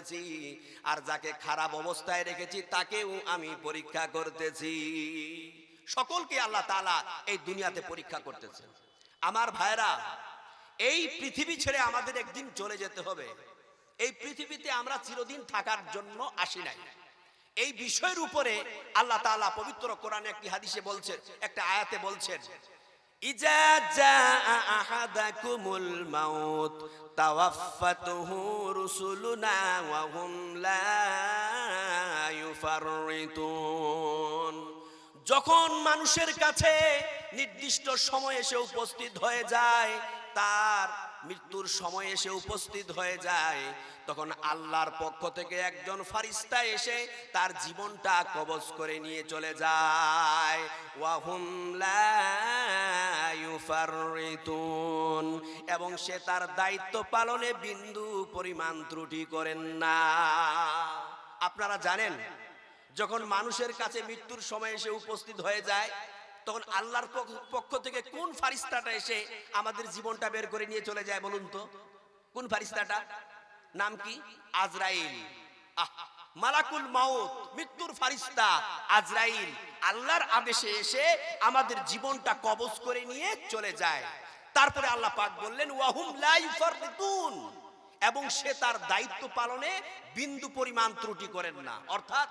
করতেছি, আর যাকে খারাপ অবস্থায় রেখেছি তাকেও আমি পরীক্ষা করতেছি। সকলকে আল্লাহ তাআলা এই দুনিয়াতে পরীক্ষা করতেছে। আমার ভাইরা, এই পৃথিবী ছেড়ে আমাদের একদিন চলে যেতে হবে। এই পৃথিবীতে আমরা চিরদিন থাকার জন্য আসি নাই। এই বিষয়ের উপরে আল্লাহ তাআলা পবিত্র কোরআনে একটি হাদিসে বলছেন, একটা আয়াতে বলছেন, ইজা জাআ আহাদাকুমুল মাউত তাওয়াফাতুহু রুসুলুনা ওয়া হুম লা ইউফাররিতুন। যখন মানুষের কাছে নির্দিষ্ট সময় এসে উপস্থিত হয়ে যায়, তার মৃত্যুর সময় এসে উপস্থিত হয়ে যায়, তখন আল্লাহর পক্ষ থেকে একজন ফারিস্তা এসে তার জীবনটা কবজ করে নিয়ে চলে যায়। ওয়া হুম লা ইউফাররিতুন, এবং সে তার দায়িত্ব পালনে বিন্দু পরিমাণ ত্রুটি করেন না। আপনারা জানেন, যখন মানুষের কাছে মৃত্যুর সময় এসে উপস্থিত হয়ে যায়, তখন আল্লাহর পক্ষ থেকে কোন ফারিস্তাটা এসে আমাদের জীবনটা বের করে নিয়ে চলে যায় বলুন তো? কোন ফারিস্তাটা? নাম কি? আজরাইল। মালাকুল মাউত, মৃত্যুর ফারিস্তা আজরাইল আল্লাহর আদেশে এসে আমাদের জীবনটা কবজ করে নিয়ে চলে যায়। তারপরে আল্লাহ পাক বললেন ওয়াহুম লা ইউফাররিতুন, এবং সে তার দায়িত্ব পালনে বিন্দু পরিমাণ ত্রুটি করেন না। অর্থাৎ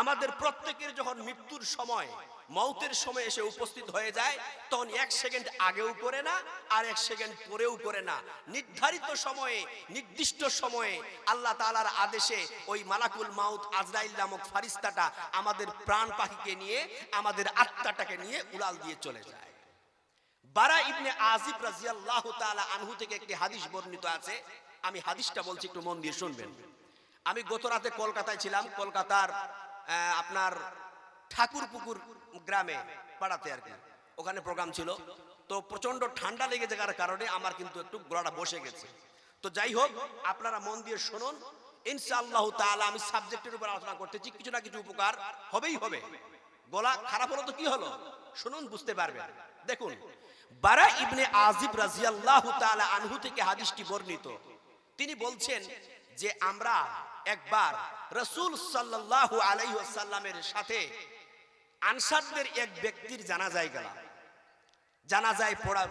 আমাদের প্রত্যেকের যখন মৃত্যুর সময়, মৌতের সময় এসে উপস্থিত হয়ে যায়, তখন 1 সেকেন্ড আগেও করে না, আর 1 সেকেন্ড পরেও করে না। নির্ধারিত সময়ে, নির্দিষ্ট সময়ে আল্লাহ তাআলার আদেশে ওই মালাকুল মাউত আজরাইল নামক ফারিস্তাটা আমাদের প্রাণ পাখিকে নিয়ে, আমাদের আত্মাটাকে নিয়ে উড়াল দিয়ে চলে যায়। বারা ইবনে আজিব রাদিয়াল্লাহু তাআলা আনহু থেকে একটি হাদিস বর্ণিত আছে। আমি হাদিসটা বলছি, একটু মন দিয়ে শুনবেন। আমি গত রাতে কলকাতায় ছিলাম। কলকাতার আপনার ঠাকুরপুকুর গ্রামে, পাড়াতে আর কি, ওখানে প্রোগ্রাম ছিল। তো প্রচন্ড ঠান্ডা লেগে যাওয়ার কারণে আমার কিন্তু একটু গলাটা বসে গেছে। তো যাই হোক, আপনারা মন দিয়ে শুনুন, ইনশাআল্লাহ তাআলা আমি সাবজেক্টের উপর আলোচনা করতেছি, কিছু না কিছু উপকার হবেই হবে। গলা খারাপ হলো তো কি হলো, শুনুন, বুঝতে পারবেন। দেখুন, বারা ইবনে আজিব রাদিয়াল্লাহু তাআলা আনহু থেকে হাদিসটি বর্ণিত। তিনি বলছেন যে আমরা একবার রাসূল সাল্লাল্লাহু আলাইহি ওয়াসাল্লামের সাথে আনসারদের এক ব্যক্তির জানাজায় গেলাম।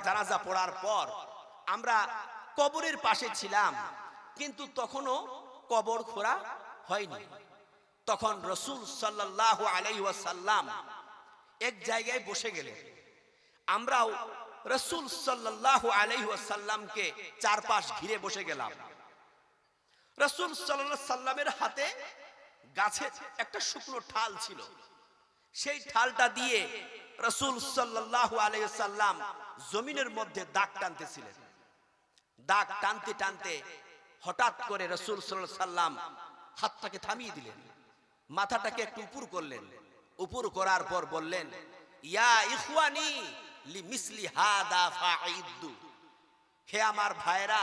জানাজা পড়ার পর আমরা কবরের পাশে ছিলাম, কিন্তু তখনও কবর খোঁড়া হয়নি। তখন রাসূল সাল্লাল্লাহু আলাইহি ওয়াসাল্লাম এক জায়গায় বসে গেলেন। আমরাও রাসূল সাল্লাল্লাহু আলাইহি ওয়াসাল্লামকে চারপাশ ঘিরে বসে গেলাম। রাসূল সাল্লাল্লাহু আলাইহি ওয়াসাল্লামের হাতে গাছের একটা শুকনো ঠাল ছিল। সেই ঠালটা দিয়ে রাসূল সাল্লাল্লাহু আলাইহি ওয়াসাল্লাম জমিনের মধ্যে দাগ টানতেছিলেন। দাগ টানতে টানতে হঠাৎ করে রাসূল সাল্লাল্লাহু আলাইহি ওয়াসাল্লাম হাতটাকে থামিয়ে দিলেন, মাথাটাকে একটু উপর করলেন। উপর করার পর বললেন, ইয়া ইখওয়ানি লিমিসলি হাদা ফাইদু, হে আমার ভাইরা,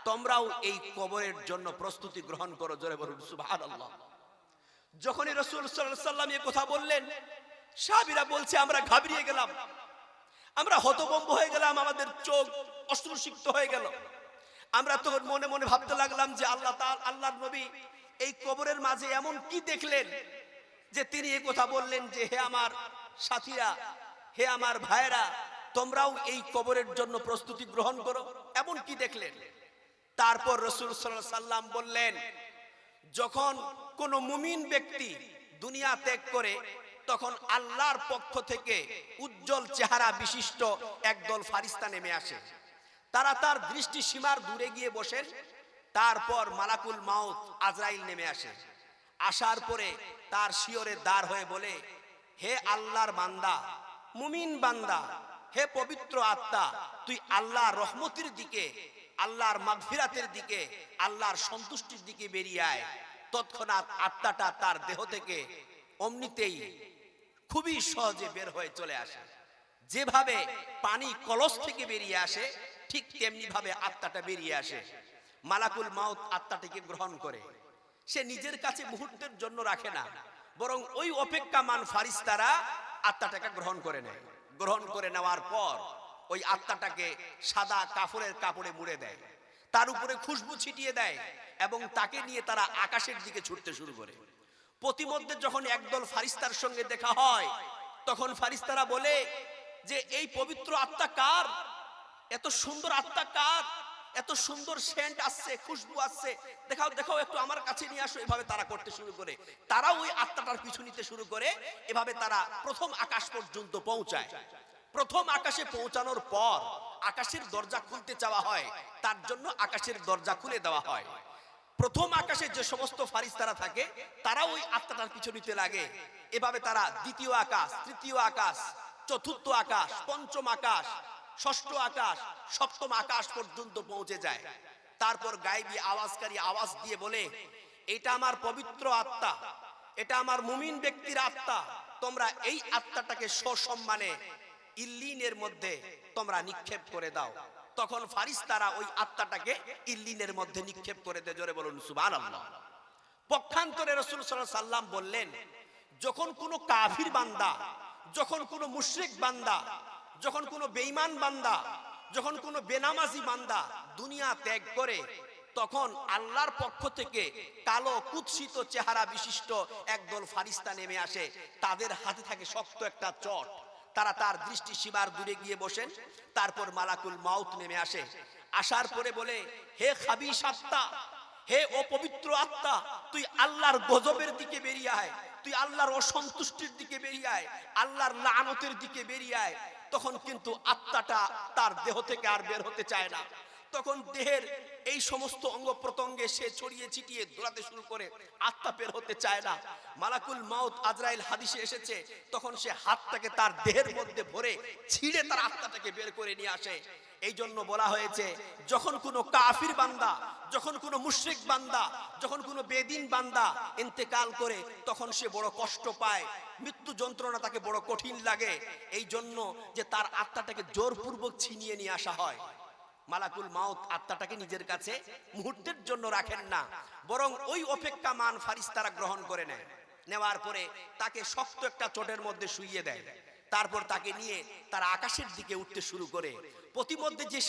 তোমরাও এই কবরের জন্য প্রস্তুতি গ্রহণ করো। জোরে বলুন সুবহানাল্লাহ। যখনই রাসূল সাল্লাল্লাহু আলাইহি ওয়াসাল্লাম এই কথা বললেন, সাহাবীরা বলছে আমরা ঘাবড়িয়ে গেলাম, আমরা হতভম্ব হয়ে গেলাম, আমাদের চোখ অশ্রুসিক্ত হয়ে গেল। আমরা তখন মনে মনে ভাবতে লাগলাম যে আল্লাহর নবী এই কবরের মাঝে এমন কি দেখলেন যে তিনি এই কথা বললেন যে হে আমার সাথীরা, হে আমার ভাইরা, তোমরাও এই কবরের জন্য প্রস্তুতি গ্রহণ করো। এমন কি দেখলেন? তারপর রাসূল সাল্লাল্লাহু আলাইহি ওয়াসাল্লাম বললেন, যখন কোন মুমিন ব্যক্তি দুনিয়া ত্যাগ করে, তখন আল্লাহর পক্ষ থেকে উজ্জ্বল চেহারা বিশিষ্ট একদল ফারিস্তা নেমে আসে। তারা তার দৃষ্টি সীমার দূরে গিয়ে বসেন। তারপর মালাকুল মাউত আজরাইল নেমে আসে। আসার পরে তার শিয়রে দাঁড় হয়ে বলে, হে আল্লাহর বান্দা, মুমিন বান্দা, হে পবিত্র আত্মা, তুই আল্লাহর রহমতের দিকে, আল্লাহর মাগফিরাতের দিকে, আল্লাহর সন্তুষ্টির দিকে বেরিয়ে আয়। তৎক্ষণাৎ আত্মাটা তার দেহ থেকে অমনিতেই খুবই সহজে বের হয়ে চলে আসে। যেভাবে পানি কলস থেকে বেরিয়ে আসে, ঠিক তেমনি ভাবে আত্মাটা বেরিয়ে আসে। মালাকুল মাউত আত্মাটিকে গ্রহণ করে। সে নিজের কাছে মুহূর্তের জন্য রাখে না, বরং ওই অপেক্ষামান ফারিস্তারা আত্মাটাকে গ্রহণ করে নেয়। গ্রহণ করে নেওয়ার পর ওই আত্মাটাকে সাদা কাপড়ে মুড়ে দেয়। তার উপরে খুশবু ছিটিয়ে দেয় এবং তাকে নিয়ে তারা আকাশের দিকে ছুটতে শুরু করে। প্রতিমধ্যে যখন একদল ফারিস্তার সঙ্গে দেখা হয়, তখন ফারিস্তারা বলে যে এই পবিত্র আত্মা কার, এত সুন্দর আত্মা কার, এত সুন্দর সেন্ট আসছে, খুশবু আসছে, দেখাও দেখাও, একটু আমার কাছে নিয়ে আসো। এভাবে তারা করতে শুরু করে, তারা ওই আত্মাটার পিছু নিতে শুরু করে। এভাবে তারা প্রথম আকাশ পর্যন্ত পৌঁছায়। প্রথম আকাশে পৌঁছানোর পর আকাশের দরজা খুলতে চাওয়া হয়, তার জন্য আকাশের দরজা খুলে দেওয়া হয়। প্রথম আকাশে যে সমস্ত ফারিস্তারা থাকে তারা ওই আত্মাটার পিছু নিতে লাগে। এভাবে তারা দ্বিতীয় আকাশ, তৃতীয় আকাশ, চতুর্থ আকাশ, পঞ্চম আকাশ, ষষ্ঠ আকাশ, সপ্তম আকাশ পর্যন্ত পৌঁছে যায়। তারপর গায়েবী আওয়াজকারী আওয়াজ দিয়ে বলে, এটা আমার পবিত্র আত্মা, এটা আমার মুমিন ব্যক্তির আত্মা, তোমরা এই আত্মাটাকে সসম্মানে ইল্লিনের মধ্যে তোমরা নিক্ষেপ করে দাও। তখন ফারিস্তারা ওই আত্মাটাকে ইল্লিনের মধ্যে নিক্ষেপ করে দেয়। জোরে বলুন সুবহানাল্লাহ। পক্ষান্তরে রাসূল সাল্লাল্লাহু আলাইহি সাল্লাম বললেন, যখন কোনো কাফির বান্দা, যখন কোনো মুশরিক বান্দা, যখন কোনো বেঈমান বান্দা, যখন কোনো বেনামাজি বান্দা দুনিয়া ত্যাগ করে, তখন আল্লাহর পক্ষ থেকে কালো কুৎসিত চেহারা বিশিষ্ট একদল ফারিস্তা নেমে আসে। তাদের হাতে থাকে শক্ত একটা চট। তারা তার দৃষ্টি সীমার দূরে গিয়ে বসেন। তারপর মালাকুল মাউত নেমে আসে। আসার পরে বলে, হে খাবিশ আত্মা, হে অপবিত্র আত্মা, তুই আল্লাহর গজবের দিকে বেরিয়ে আয়, তুই আল্লাহর অসন্তুষ্টির দিকে বেরিয়ে আয়, আল্লাহর লানতের দিকে বেরিয়ে আয়। তখন কিন্তু আত্মাটা তার দেহ থেকে আর বের হতে চায় না। তখন দেহের এই সমস্ত অঙ্গ প্রত্যঙ্গে সে ছড়িয়ে ছিটিয়ে দৌড়াতে শুরু করে, আত্মা বের হতে চায় না। মালাকুল মাউত আজরাইল হাদিসে এসেছে, তখন সে হাতটাকে তার দেহের মধ্যে ভরে ছিঁড়ে তার আত্মাটাকে বের করে নিয়ে আসে। এই জন্য বলা হয়েছে, যখন কোনো কাফির বান্দা, যখন কোনো মুশরিক বান্দা, যখন কোনো বেদিন বান্দা ইন্তেকাল করে, তখন সে বড় কষ্ট পায়, মৃত্যু যন্ত্রণা তাকে বড় কঠিন লাগে। এই জন্য যে তার আত্মাটাকে জোরপূর্বক ছিনিয়ে নিয়ে আসা হয়। মালাকুল মাউত আত্মাটাকে নিজের কাছে মুহূর্তের জন্য রাখেন না, বরং ওই অপেক্ষামান ফারিস্তারা গ্রহণ করে নেয়। নেওয়ার পরে তাকে শক্ত একটা চটের মধ্যে শুইয়ে দেয়। তারপর তাকে নিয়ে তারা আকাশের দিকে উঠতে শুরু করে। প্রতিমধ্যে যে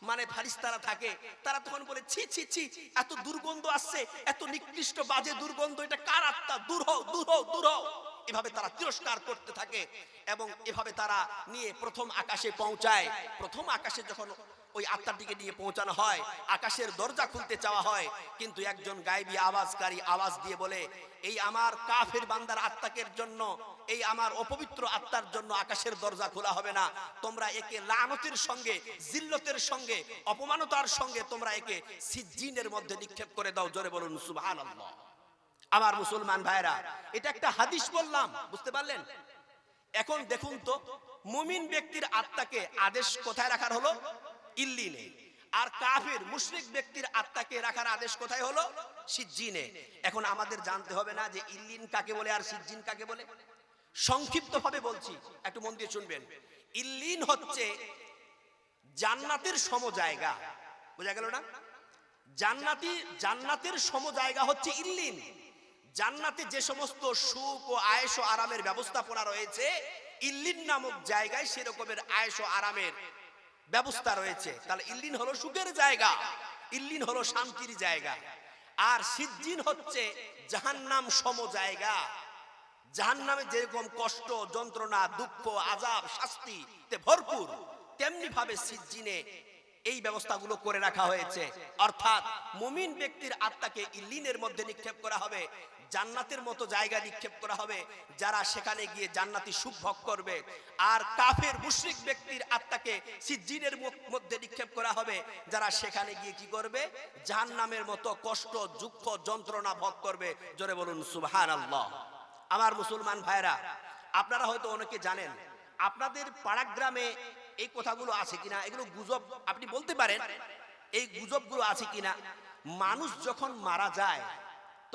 মানে ফারিস্তারা থাকে, তারা তখন বলে, ছি ছি ছি, এত দুর্গন্ধ আসছে, এত নিকৃষ্ট বাজে দুর্গন্ধ, এটা কার আত্মা, দূর হও দূর হও দূর হও। এভাবে তারা তিরস্কার করতে থাকে এবং এভাবে তারা নিয়ে প্রথম আকাশে পৌঁছায়। প্রথম আকাশে যখন ওই আত্মাটিকে নিয়ে পৌঁছানো হয়, আকাশের দরজা খুলতে চাওয়া হয়, কিন্তু একজন গায়েবী আওয়াজকারী আওয়াজ দিয়ে বলে, এই আমার কাফের বান্দার আত্মাকের জন্য, এই আমার অপবিত্র আত্মার জন্য আকাশের দরজা খোলা হবে না। তোমরা একে লানতের সঙ্গে, জিল্লতের সঙ্গে, অপমানতার সঙ্গে তোমরা একে সিজ্জিনের মধ্যে নিক্ষেপ করে দাও। জোরে বলুন সুবহানাল্লাহ। আমার মুসলমান ভাইরা, এটা একটা হাদিস বললাম, বুঝতে পারলেন? এখন দেখুন তো, মুমিন ব্যক্তির আত্মাকে আদেশ কোথায় রাখার হলো? ইল্লিনে। আর কাফির মুশরিক ব্যক্তির আত্মাকে রাখার আদেশ কোথায় হলো? সিজ্জিনে। এখন আমাদের জানতে হবে না যে ইল্লিন কাকে বলে আর সিজ্জিন কাকে বলে? সংক্ষিপ্ত ভাবে বলছি, একটু মন দিয়ে শুনবেন। ইল্লিন হচ্ছে জান্নাতের সম জায়গা, বোঝা গেল না? জান্নাতের সম জায়গা হচ্ছে ইল্লিন। জান্নাতে যে সমস্ত সুখ ও আয়েশ ও আরামের ব্যবস্থাপনা রয়েছে, ইল্লিন নামক জায়গায় সেরকমের আয়েশ ও আরামের ব্যবস্থা রয়েছে। তাহলে ইল্লিন হলো সুখের জায়গা, ইল্লিন হলো শান্তির জায়গা। আর সিজ্জিন হচ্ছে জাহান্নাম সম জায়গা। জাহান্নামে যেরকম কষ্ট, যন্ত্রণা, দুঃখ, আযাব, শাস্তিতে ভরপুর, তেমনি ভাবে সিজ্জিনে এই ব্যবস্থাগুলো করে রাখা হয়েছে। অর্থাৎ মুমিন ব্যক্তির আত্মাকে ইল্লিনের মধ্যে নিক্ষেপ করা হবে, জান্নাতের মতো জায়গা নিক্ষেপ করা হবে, যারা সেখানে গিয়ে জান্নাতি সুখ ভোগ করবে। আর কাফের মুশরিক ব্যক্তির আত্মাকে সিজ্জিনের মধ্যে নিক্ষেপ করা হবে, যারা সেখানে গিয়ে কি করবে? জাহান্নামের মতো কষ্ট, দুঃখ, যন্ত্রণা ভোগ করবে। জোরে বলুন সুবহানাল্লাহ। আমার মুসলমান ভাইরা, আপনারা হয়তো অনেকে জানেন, আপনাদের পাড়া গ্রামে এই কথাগুলো আছে কিনা, এগুলো গুজব আপনি বলতে পারেন, এই গুজবগুলো আছে কিনা। মানুষ যখন মারা যায়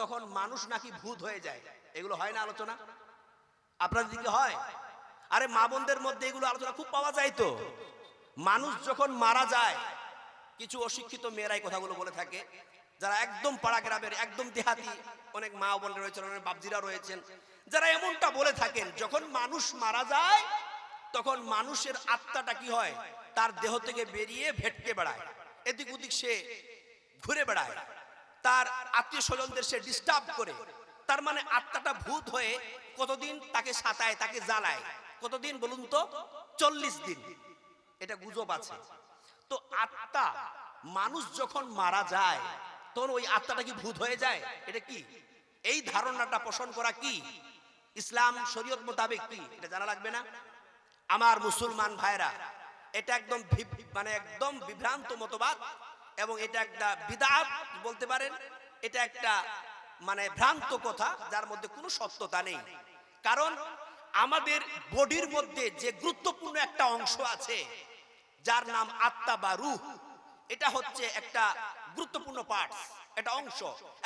তখন মানুষ নাকি ভূত হয়ে যায়, এগুলো হয় না আলোচনা? আপনাদের দিকে হয়? আরে মা বোনদের মধ্যে এগুলো আলোচনা খুব পাওয়া যায়। তো মানুষ যখন মারা যায়, কিছু অশিক্ষিত মেয়েরাই কথাগুলো বলে থাকে, যারা একদম পাড়া গ্রামের, একদম দেহাতি অনেক মা বোন রয়েছেন, অনেক বাপজিরা রয়েছেন, যারা এমনটা বলে থাকেন, যখন মানুষ মারা যায়, তখন মানুষের আত্মাটা কি হয়? তার দেহ থেকে বেরিয়ে ভেটকে বেড়ায়। এদিক ওদিক সে ঘুরে বেড়ায়, তার আত্মীয় স্বজনদের সে ডিস্টার্ব করে, তার মানে আত্মাটা ভূত হয়ে কতদিন তাকে সাতায়, তাকে জ্বালায়। কতদিন বলুন তো? 40 দিন। এটা গুজব আছে। তো আত্মা, মানুষ যখন মারা যায় তখন ওই আত্মাটা কি ভূত হয়ে যায়? এটা কি, এই ধারণাটা পোষণ করা কি ইসলাম শরীয়ত মোতাবেক কি, এটা জানা লাগবে না? আমার মুসলমান ভাইরা, এটা একদম মানে একদম বিভ্রান্ত মতবাদ, এবং এটা একটা বিদআত বলতে পারেন। এটা একটা মানে ভ্রান্ত কথা, যার মধ্যে কোনো সত্যতা নেই। কারণ আমাদের বডির মধ্যে যে গুরুত্বপূর্ণ একটা অংশ আছে, যার নাম আত্মা বা রূহ, এটা হচ্ছে একটা গুরুত্বপূর্ণ পার্ট, একটা অংশ,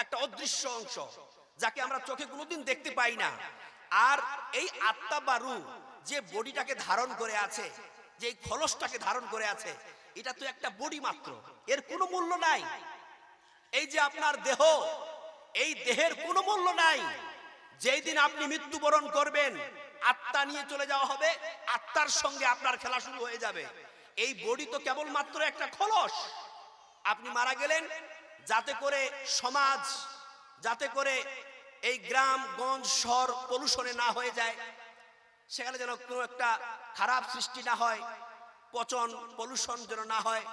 একটা অদৃশ্য অংশ, যাকে আমরা চোখে কোনোদিন দেখতে পাই না। আর এই আত্মা বা রূহ যে বডিটাকে ধারণ করে আছে, যে খলসটাকে ধারণ করে আছে, এটা তো একটা বডি মাত্র, এর কোনো মূল্য নাই। এই যে আপনার দেহ, এই দেহের কোনো মূল্য নাই। যেই দিন আপনি মৃত্যুবরণ করবেন, আত্মা নিয়ে চলে যাওয়া হবে, আত্মার সঙ্গে আপনার খেলা শুরু হয়ে যাবে। এই বডি তো কেবলমাত্র একটা খলস। আপনি মারা গেলেন যাতে করে সমাজ, যাতে করে এই গ্রাম গঞ্জ শহর পলিউশনে না হয়ে যায়, সেখানে যেন কোনো একটা খারাপ সৃষ্টি না হয়, পচন পলিউশন যেন না হয়,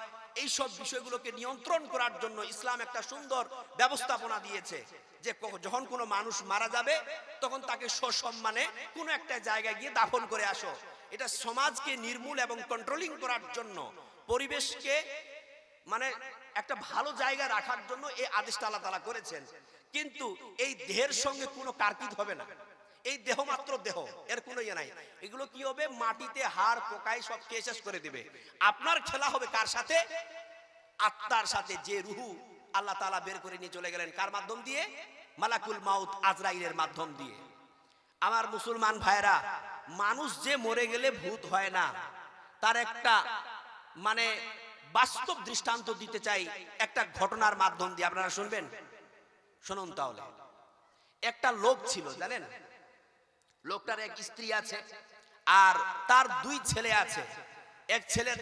এই সব বিষয়গুলোকে নিয়ন্ত্রণ করার জন্য ইসলাম একটা সুন্দর ব্যবস্থাপনা দিয়েছে যে যখন কোনো মানুষ মারা যাবে তখন তাকে সসম্মানে কোনো একটা জায়গায় গিয়ে দাফন করে আসো। এটা সমাজকে নির্মূল এবং কন্ট্রোলিং করার জন্য, পরিবেশকে মানে একটা ভালো জায়গায় রাখার জন্য এই আদেশটা আল্লাহ তাআলা করেছেন। কিন্তু এই দেহের সঙ্গে কোনো কারকিদ হবে না। এই দেহ মাত্র দেহ, এর কোনো ইয়ে নাই। এগুলো কি হবে? মাটিতে হাড় পোকায় সব খেয়ে শেষ করে দিবে। আপনার খেলা হবে কার সাথে? আত্মার সাথে, যে রুহু আল্লাহ তাআলা বের করে নিয়ে চলে গেলেন। কার মাধ্যম দিয়ে? মালাকুল মাউত আজরাইলের মাধ্যম দিয়ে। আমার মুসলমান ভাইরা, মানুষ যে মরে গেলে ভূত হয় না, তার একটা মানে বাস্তব দৃষ্টান্ত দিতে চাই একটা ঘটনার মাধ্যম দিয়ে। আপনারা শুনবেন? শুনুন তাহলে। একটা লোক ছিল, জানেন, লোকটার এক স্ত্রী আছে আর তার 2 ছেলে আছে। এক ছেলের